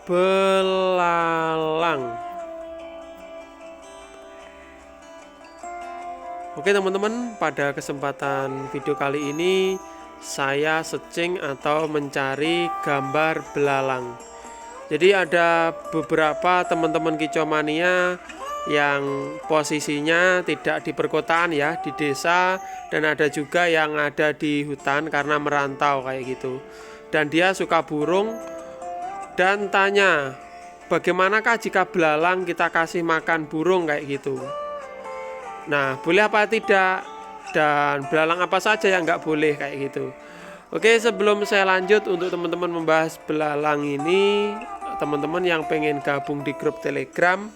belalang. Oke teman-teman, pada kesempatan video kali ini saya searching atau mencari gambar belalang. Jadi ada beberapa teman-teman kicomania yang posisinya tidak di perkotaan ya, di desa, dan ada juga yang ada di hutan karena merantau kayak gitu. Dan dia suka burung dan tanya, bagaimanakah jika belalang kita kasih makan burung kayak gitu. Nah, boleh apa tidak, dan belalang apa saja yang nggak boleh kayak gitu. Oke, sebelum saya lanjut, untuk teman-teman membahas belalang ini, teman-teman yang pengen gabung di grup Telegram,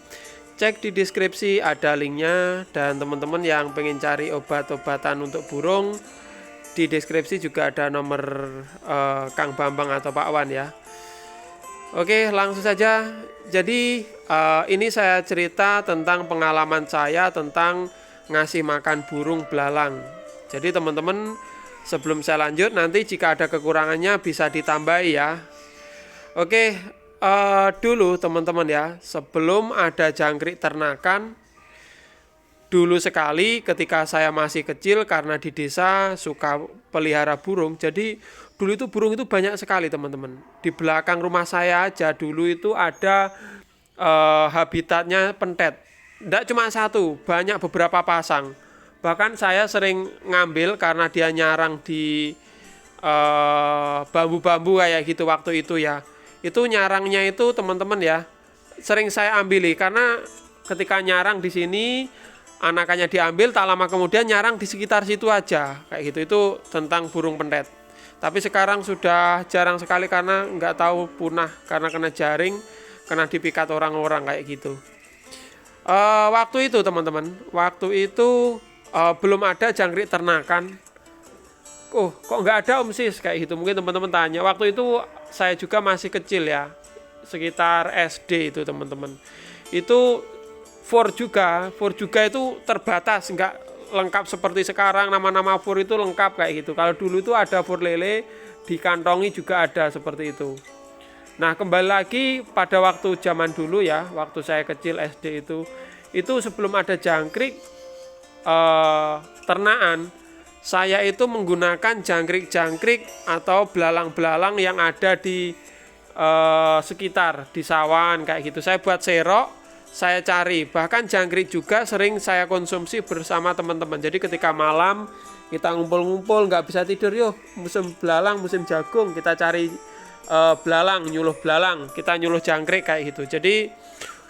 cek di deskripsi ada linknya. Dan teman-teman yang pengen cari obat-obatan untuk burung, di deskripsi juga ada nomor Kang Bambang atau Pak Wan ya. Oke, langsung saja. Jadi ini saya cerita tentang pengalaman saya tentang ngasih makan burung belalang. Jadi teman-teman, sebelum saya lanjut, nanti jika ada kekurangannya bisa ditambahi ya. Oke, dulu teman-teman ya, sebelum ada jangkrik ternakan, dulu sekali ketika saya masih kecil, karena di desa suka pelihara burung, jadi dulu itu burung itu banyak sekali teman-teman. Di belakang rumah saya aja dulu itu ada habitatnya pentet. Tidak cuma satu, banyak beberapa pasang. Bahkan saya sering ngambil karena dia nyarang di bambu-bambu kayak gitu waktu itu ya. Itu nyarangnya itu teman-teman ya, sering saya ambili karena ketika nyarang di sini, anakannya diambil, tak lama kemudian nyarang di sekitar situ aja kayak gitu. Itu tentang burung pentet. Tapi sekarang sudah jarang sekali karena nggak tahu punah karena kena jaring, kena dipikat orang-orang kayak gitu. Waktu itu teman-teman, waktu itu belum ada jangkrik ternakan. Oh, kok nggak ada Om Sis kayak gitu. Mungkin teman-teman tanya. Waktu itu saya juga masih kecil ya, sekitar SD itu teman-teman. Itu for juga itu terbatas, nggak lengkap seperti sekarang. Nama-nama for itu lengkap kayak gitu. Kalau dulu itu ada for lele, dikantongi juga ada seperti itu. Nah, kembali lagi pada waktu zaman dulu ya, waktu saya kecil SD itu sebelum ada jangkrik ternaan, saya itu menggunakan jangkrik-jangkrik atau belalang-belalang yang ada di sekitar, di sawan kayak gitu. Saya buat serok, saya cari. Bahkan jangkrik juga sering saya konsumsi bersama teman-teman. Jadi ketika malam kita ngumpul-ngumpul, nggak bisa tidur, yuk musim belalang, musim jagung, kita cari belalang, nyuluh belalang, kita nyuluh jangkrik kayak gitu. Jadi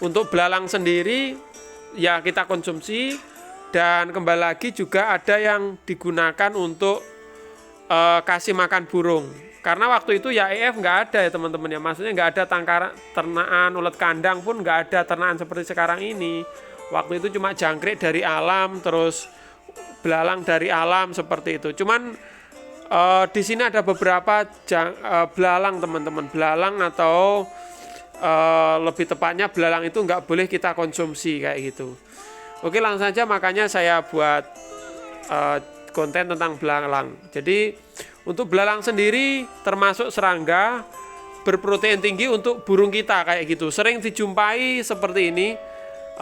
untuk belalang sendiri ya kita konsumsi, dan kembali lagi juga ada yang digunakan untuk kasih makan burung. Karena waktu itu ya EF nggak ada ya teman-teman ya, maksudnya nggak ada ternaan ulet kandang pun nggak ada ternaan seperti sekarang ini. Waktu itu cuma jangkrik dari alam, terus belalang dari alam seperti itu. Cuman di sini ada beberapa belalang teman-teman, belalang atau lebih tepatnya belalang itu nggak boleh kita konsumsi kayak gitu. Oke, langsung saja, makanya saya buat konten tentang belalang. Jadi untuk belalang sendiri termasuk serangga berprotein tinggi untuk burung kita kayak gitu. Sering dijumpai seperti ini.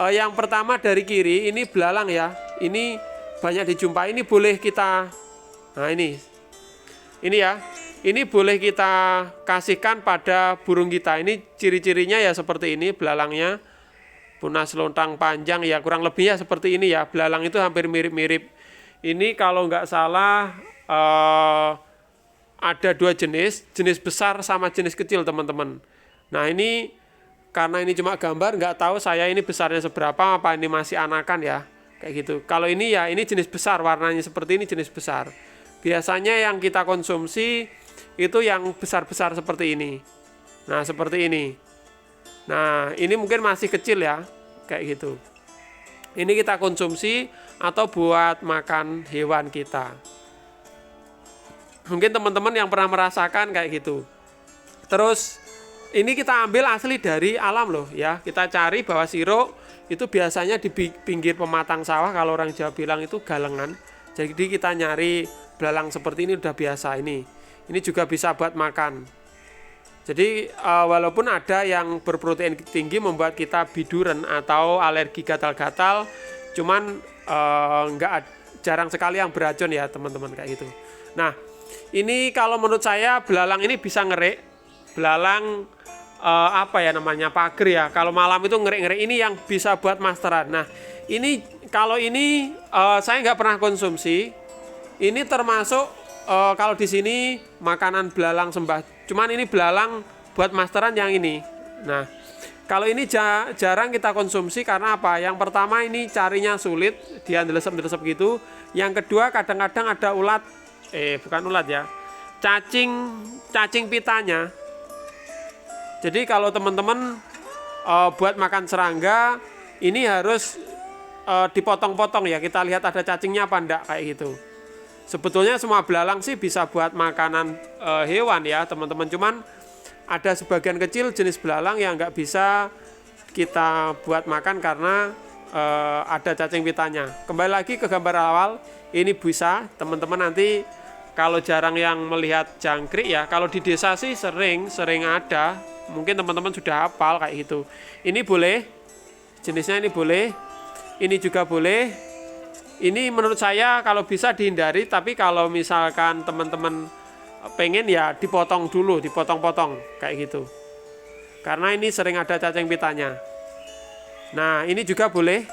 Yang pertama dari kiri ini belalang ya, ini banyak dijumpai. Ini boleh kita, nah ini ya, ini boleh kita kasihkan pada burung kita. Ini ciri-cirinya ya seperti ini belalangnya. Punas lontang panjang ya, kurang lebihnya seperti ini ya. Belalang itu hampir mirip-mirip. Ini kalau nggak salah ada dua jenis besar sama jenis kecil teman-teman. Nah ini karena ini cuma gambar, nggak tahu saya ini besarnya seberapa, apa ini masih anakan ya, kayak gitu. Kalau ini ya, ini jenis besar, warnanya seperti ini jenis besar. Biasanya yang kita konsumsi itu yang besar-besar seperti ini. Nah, seperti ini. Nah, ini mungkin masih kecil ya, kayak gitu. Ini kita konsumsi atau buat makan hewan kita. Mungkin teman-teman yang pernah merasakan kayak gitu. Terus ini kita ambil asli dari alam loh ya. Kita cari bawah sirok itu biasanya di pinggir pematang sawah, kalau orang Jawa bilang itu galengan. Jadi kita nyari belalang seperti ini udah biasa ini. Ini juga bisa buat makan. Jadi walaupun ada yang berprotein tinggi membuat kita biduren atau alergi gatal-gatal, cuman jarang sekali yang beracun ya teman-teman kayak gitu. Nah, ini kalau menurut saya belalang ini bisa ngerik. Belalang pager ya. Kalau malam itu ngerik-ngerik, ini yang bisa buat masteran. Nah, ini kalau ini saya nggak pernah konsumsi. Ini termasuk kalau di sini makanan belalang sembah. Cuman ini belalang buat masteran yang ini. Nah, kalau ini jarang kita konsumsi karena apa? Yang pertama ini carinya sulit, dia ndelesep-ndelesep gitu. Yang kedua kadang-kadang ada ulat, bukan ulat ya, cacing pitanya. Jadi kalau teman-teman buat makan serangga, ini harus dipotong-potong ya. Kita lihat ada cacingnya apa enggak kayak gitu. Sebetulnya semua belalang sih bisa buat makanan hewan ya teman-teman. Cuman ada sebagian kecil jenis belalang yang nggak bisa kita buat makan karena ada cacing pitanya. Kembali lagi ke gambar awal, ini bisa teman-teman nanti kalau jarang yang melihat jangkrik ya. Kalau di desa sih sering ada. Mungkin teman-teman sudah hafal kayak gitu. Ini boleh, jenisnya ini boleh, ini juga boleh. Ini menurut saya kalau bisa dihindari, tapi kalau misalkan teman-teman pengen ya dipotong dulu, dipotong-potong kayak gitu. Karena ini sering ada cacing pitanya. Nah, ini juga boleh.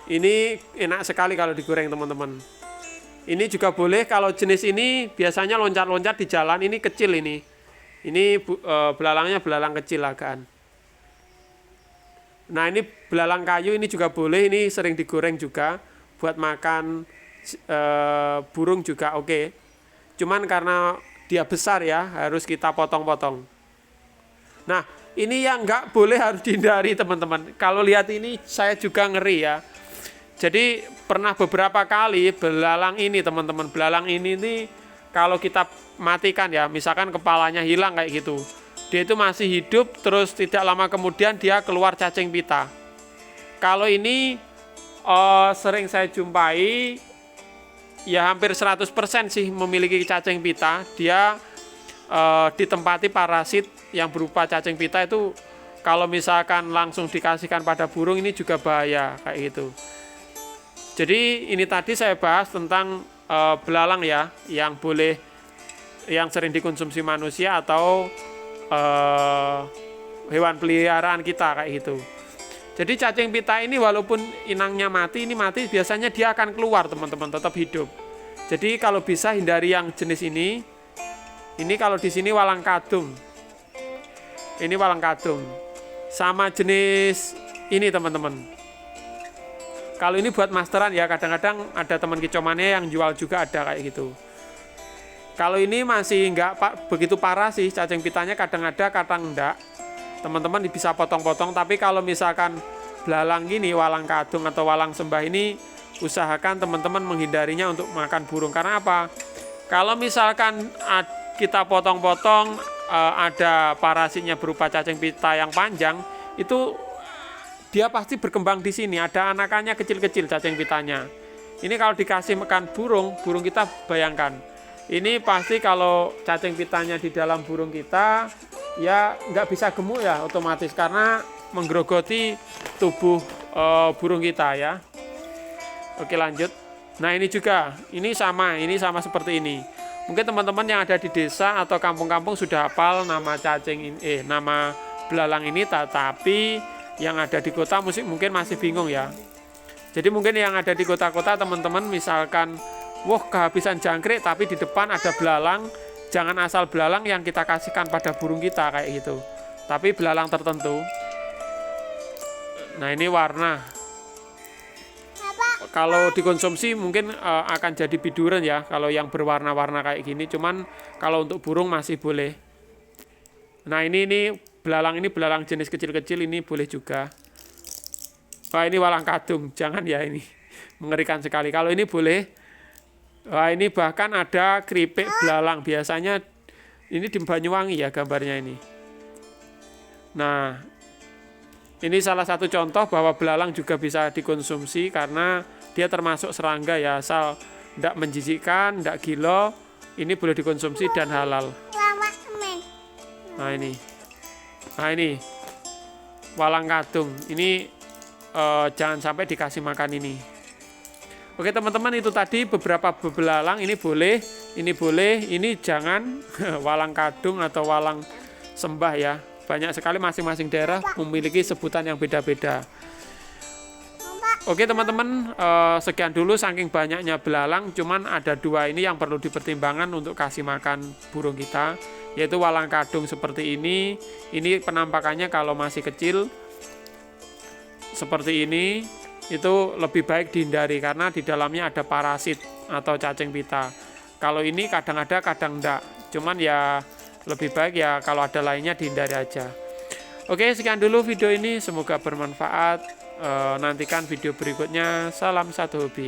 Ini enak sekali kalau digoreng teman-teman. Ini juga boleh, kalau jenis ini biasanya loncat-loncat di jalan, ini kecil ini. Ini belalangnya belalang kecil agaan. Nah, ini belalang kayu ini juga boleh, ini sering digoreng juga buat makan burung juga oke. Cuman karena dia besar ya, harus kita potong-potong. Nah, ini yang nggak boleh harus dihindari teman-teman. Kalau lihat ini saya juga ngeri ya. Jadi pernah beberapa kali belalang ini teman-teman, belalang ini kalau kita matikan ya, misalkan kepalanya hilang kayak gitu. Dia itu masih hidup, terus tidak lama kemudian dia keluar cacing pita. Kalau ini sering saya jumpai, ya hampir 100% sih memiliki cacing pita. Dia ditempati parasit yang berupa cacing pita itu, kalau misalkan langsung dikasihkan pada burung ini juga bahaya kayak gitu. Jadi ini tadi saya bahas tentang belalang ya, yang sering dikonsumsi manusia atau hewan peliharaan kita kayak gitu. Jadi cacing pita ini walaupun inangnya mati, ini mati biasanya dia akan keluar teman-teman, tetap hidup. Jadi kalau bisa hindari yang jenis ini. Ini kalau di sini walang kadung. Ini walang kadung. Sama jenis ini teman-teman. Kalau ini buat masteran ya, kadang-kadang ada teman kicomannya yang jual juga ada kayak gitu. Kalau ini masih nggak begitu parah sih cacing pitanya, kadang ada kadang enggak. Teman-teman bisa potong-potong, tapi kalau misalkan belalang gini, walang kadung atau walang sembah ini, usahakan teman-teman menghindarinya untuk makan burung. Karena apa? Kalau misalkan kita potong-potong ada parasitnya berupa cacing pita yang panjang, itu dia pasti berkembang di sini. Ada anakannya kecil-kecil cacing pitanya. Ini kalau dikasih makan burung kita bayangkan. Ini pasti kalau cacing pitanya di dalam burung kita, ya nggak bisa gemuk ya otomatis karena menggerogoti tubuh burung kita ya. Oke lanjut. Nah ini juga, ini sama seperti ini. Mungkin teman-teman yang ada di desa atau kampung-kampung sudah hafal nama nama belalang ini, tapi yang ada di kota mungkin masih bingung ya. Jadi mungkin yang ada di kota-kota teman-teman misalkan, wah kehabisan jangkrik tapi di depan ada belalang, jangan asal belalang yang kita kasihkan pada burung kita kayak gitu. Tapi belalang tertentu. Nah ini warna. Kalau dikonsumsi mungkin akan jadi biduren ya, kalau yang berwarna-warna kayak gini. Cuman kalau untuk burung masih boleh. Nah ini belalang jenis kecil-kecil ini boleh juga. Wah ini walang kadung, jangan ya ini. Mengerikan sekali. Kalau ini boleh. Wah ini bahkan ada keripik belalang. Biasanya ini di Banyuwangi ya gambarnya ini. Nah ini salah satu contoh bahwa belalang juga bisa dikonsumsi karena dia termasuk serangga ya, asal tidak menjijikkan, tidak gila, ini boleh dikonsumsi dan halal. Nah ini walang kadung ini jangan sampai dikasih makan ini. Oke teman-teman, itu tadi beberapa belalang. Ini boleh, ini jangan. Walang kadung atau walang sembah ya, banyak sekali, masing-masing daerah memiliki sebutan yang beda-beda. Oke teman-teman, sekian dulu saking banyaknya belalang. Cuman ada 2 ini yang perlu dipertimbangkan untuk kasih makan burung kita, yaitu walang kadung seperti ini. Ini penampakannya kalau masih kecil seperti ini, itu lebih baik dihindari karena di dalamnya ada parasit atau cacing pita. Kalau ini kadang ada, kadang enggak. Cuman ya lebih baik ya kalau ada lainnya dihindari aja. Oke, sekian dulu video ini, semoga bermanfaat. Nantikan video berikutnya. Salam satu hobi.